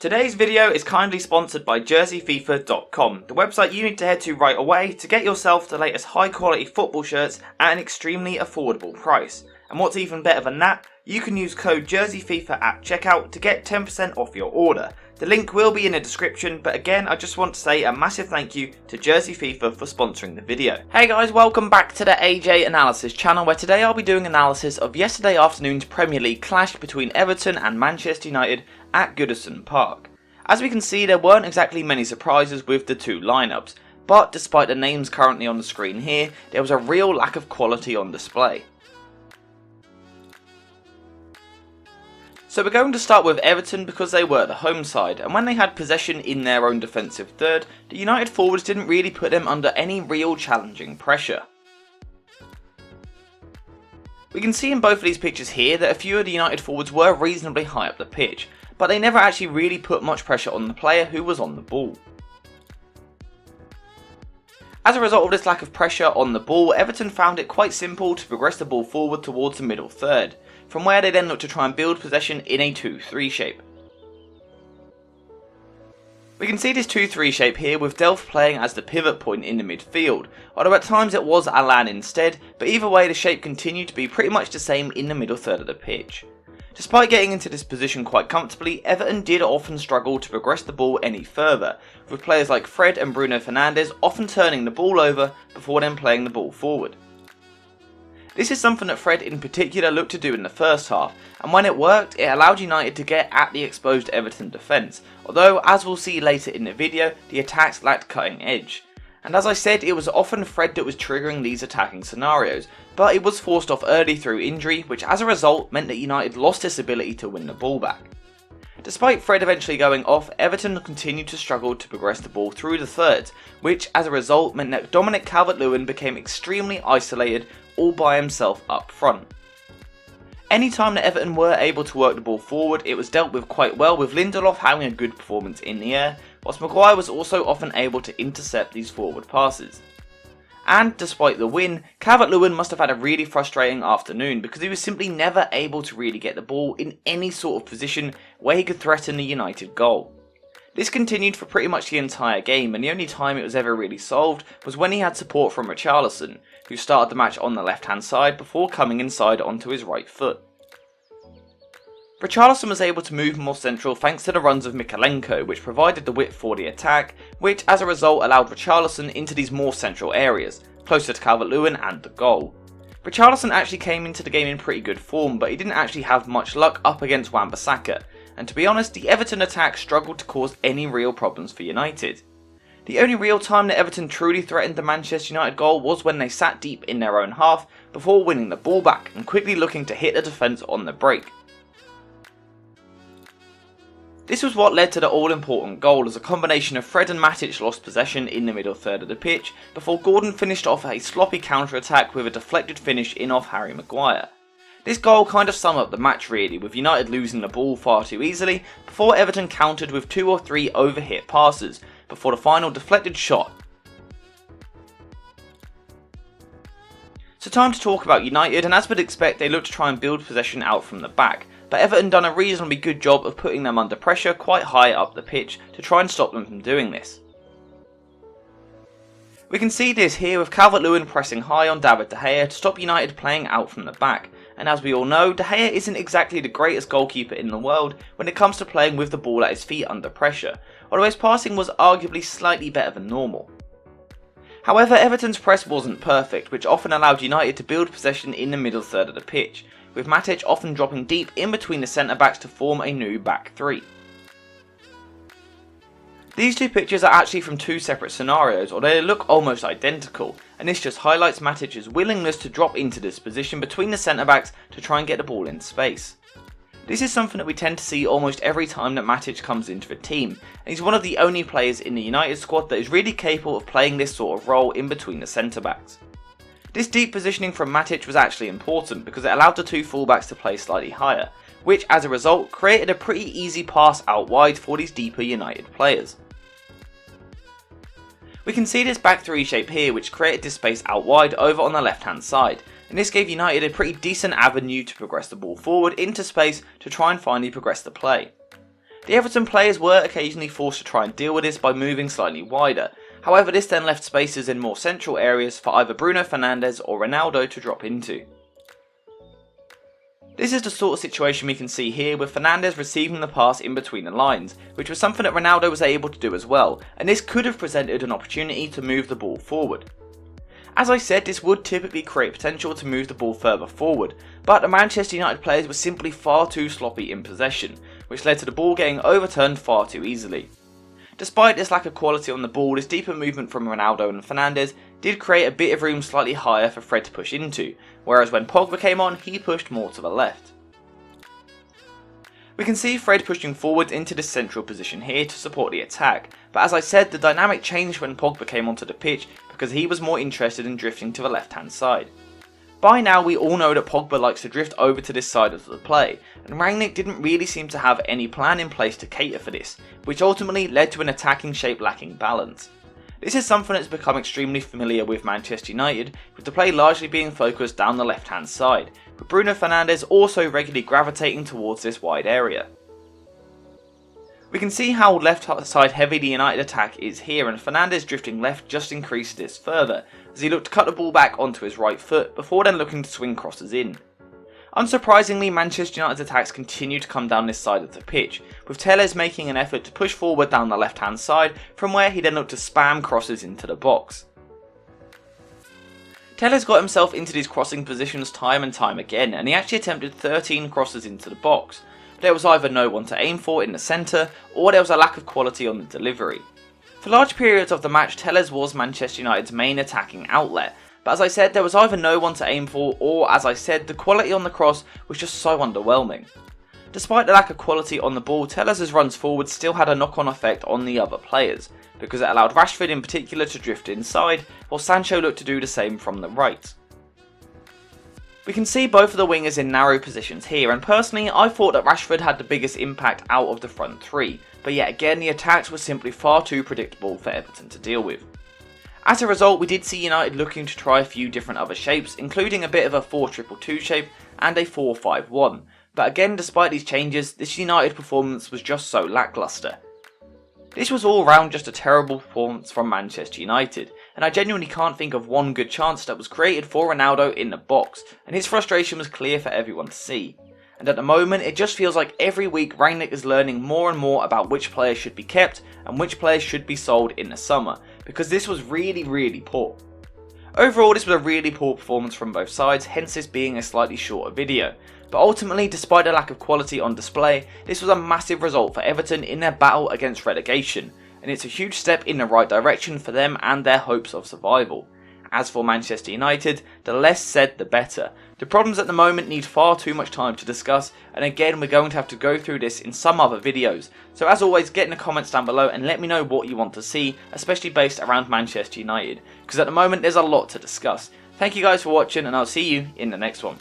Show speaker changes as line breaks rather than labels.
Today's video is kindly sponsored by jerseyfifa.com, the website you need to head to right away to get yourself the latest high quality football shirts at an extremely affordable price. And what's even better than that, you can use code JerseyFIFA at checkout to get 10% off your order. The link will be in the description, but again I just want to say a massive thank you to Jersey FIFA for sponsoring the video. Hey guys, welcome back to the AJ Analysis channel, where today I'll be doing analysis of yesterday afternoon's Premier League clash between Everton and Manchester United at Goodison Park. As we can see, there weren't exactly many surprises with the two lineups, but despite the names currently on the screen here, there was a real lack of quality on display. So we're going to start with Everton because they were the home side, and when they had possession in their own defensive third, the United forwards didn't really put them under any real challenging pressure. We can see in both of these pictures here that a few of the United forwards were reasonably high up the pitch, but they never actually really put much pressure on the player who was on the ball. As a result of this lack of pressure on the ball, Everton found it quite simple to progress the ball forward towards the middle third, from where they then looked to try and build possession in a 2-3 shape. We can see this 2-3 shape here with Delph playing as the pivot point in the midfield, although at times it was Ehrling instead, but either way the shape continued to be pretty much the same in the middle third of the pitch. Despite getting into this position quite comfortably, Everton did often struggle to progress the ball any further, with players like Fred and Bruno Fernandes often turning the ball over before then playing the ball forward. This is something that Fred in particular looked to do in the first half, and when it worked, it allowed United to get at the exposed Everton defence, although as we'll see later in the video, the attacks lacked cutting edge. And as I said, it was often Fred that was triggering these attacking scenarios, but it was forced off early through injury, which as a result meant that United lost its ability to win the ball back. Despite Fred eventually going off, Everton continued to struggle to progress the ball through the thirds, which as a result meant that Dominic Calvert-Lewin became extremely isolated all by himself up front. Anytime that Everton were able to work the ball forward, it was dealt with quite well, with Lindelof having a good performance in the air, whilst Maguire was also often able to intercept these forward passes. And despite the win, Calvert-Lewin must have had a really frustrating afternoon because he was simply never able to really get the ball in any sort of position where he could threaten the United goal. This continued for pretty much the entire game, and the only time it was ever really solved was when he had support from Richarlison, who started the match on the left hand side before coming inside onto his right foot. Richarlison was able to move more central thanks to the runs of Mykolenko, which provided the width for the attack, which as a result allowed Richarlison into these more central areas, closer to Calvert-Lewin and the goal. Richarlison actually came into the game in pretty good form, but he didn't actually have much luck up against Wan-Bissaka, and to be honest, the Everton attack struggled to cause any real problems for United. The only real time that Everton truly threatened the Manchester United goal was when they sat deep in their own half before winning the ball back and quickly looking to hit the defence on the break. This was what led to the all-important goal, as a combination of Fred and Matic lost possession in the middle third of the pitch before Gordon finished off a sloppy counter-attack with a deflected finish in off Harry Maguire. This goal kind of summed up the match really, with United losing the ball far too easily before Everton countered with 2 or 3 overhit passes before the final deflected shot. So time to talk about United, and as we'd expect they looked to try and build possession out from the back, but Everton done a reasonably good job of putting them under pressure quite high up the pitch to try and stop them from doing this. We can see this here with Calvert-Lewin pressing high on David De Gea to stop United playing out from the back, and as we all know, De Gea isn't exactly the greatest goalkeeper in the world when it comes to playing with the ball at his feet under pressure, although his passing was arguably slightly better than normal. However, Everton's press wasn't perfect, which often allowed United to build possession in the middle third of the pitch, with Matic often dropping deep in between the centre backs to form a new back three. These two pictures are actually from two separate scenarios, although they look almost identical, and this just highlights Matic's willingness to drop into this position between the centre backs to try and get the ball in space. This is something that we tend to see almost every time that Matic comes into a team, and he's one of the only players in the United squad that is really capable of playing this sort of role in between the centre backs. This deep positioning from Matic was actually important because it allowed the two fullbacks to play slightly higher, which as a result created a pretty easy pass out wide for these deeper United players. We can see this back three shape here, which created this space out wide over on the left hand side, and this gave United a pretty decent avenue to progress the ball forward into space to try and finally progress the play. The Everton players were occasionally forced to try and deal with this by moving slightly wider, however this then left spaces in more central areas for either Bruno Fernandes or Ronaldo to drop into. This is the sort of situation we can see here with Fernandes receiving the pass in between the lines, which was something that Ronaldo was able to do as well, and this could have presented an opportunity to move the ball forward. As I said, this would typically create potential to move the ball further forward, but the Manchester United players were simply far too sloppy in possession, which led to the ball getting overturned far too easily. Despite this lack of quality on the ball, this deeper movement from Ronaldo and Fernandes did create a bit of room slightly higher for Fred to push into, whereas when Pogba came on, he pushed more to the left. We can see Fred pushing forward into this central position here to support the attack, but as I said, the dynamic changed when Pogba came onto the pitch because he was more interested in drifting to the left hand side. By now we all know that Pogba likes to drift over to this side of the play, and Rangnick didn't really seem to have any plan in place to cater for this, which ultimately led to an attacking shape lacking balance. This is something that's become extremely familiar with Manchester United, with the play largely being focused down the left hand side, with Bruno Fernandes also regularly gravitating towards this wide area. We can see how left side heavy the United attack is here, and Fernandes drifting left just increased this further, as he looked to cut the ball back onto his right foot before then looking to swing crosses in. Unsurprisingly, Manchester United's attacks continue to come down this side of the pitch, with Telles making an effort to push forward down the left hand side, from where he then looked to spam crosses into the box. Telles got himself into these crossing positions time and time again, and he actually attempted 13 crosses into the box. There was either no one to aim for in the centre, or there was a lack of quality on the delivery. For large periods of the match, Telles was Manchester United's main attacking outlet, but as I said, there was either no one to aim for, or as I said, the quality on the cross was just so underwhelming. Despite the lack of quality on the ball, Telles' runs forward still had a knock-on effect on the other players, because it allowed Rashford in particular to drift inside, while Sancho looked to do the same from the right. We can see both of the wingers in narrow positions here, and personally I thought that Rashford had the biggest impact out of the front three, but yet again the attacks were simply far too predictable for Everton to deal with. As a result, we did see United looking to try a few different other shapes, including a bit of a 4-2-2 shape and a 4-5-1, but again despite these changes, this United performance was just so lacklustre. This was all round just a terrible performance from Manchester United, and I genuinely can't think of one good chance that was created for Ronaldo in the box, and his frustration was clear for everyone to see. And at the moment, it just feels like every week Rangnick is learning more and more about which players should be kept and which players should be sold in the summer, because this was really poor. Overall, this was a really poor performance from both sides, hence this being a slightly shorter video. But ultimately, despite the lack of quality on display, this was a massive result for Everton in their battle against relegation, and it's a huge step in the right direction for them and their hopes of survival. As for Manchester United, the less said the better. The problems at the moment need far too much time to discuss, and again we're going to have to go through this in some other videos. So as always, get in the comments down below and let me know what you want to see, especially based around Manchester United, because at the moment there's a lot to discuss. Thank you guys for watching, and I'll see you in the next one.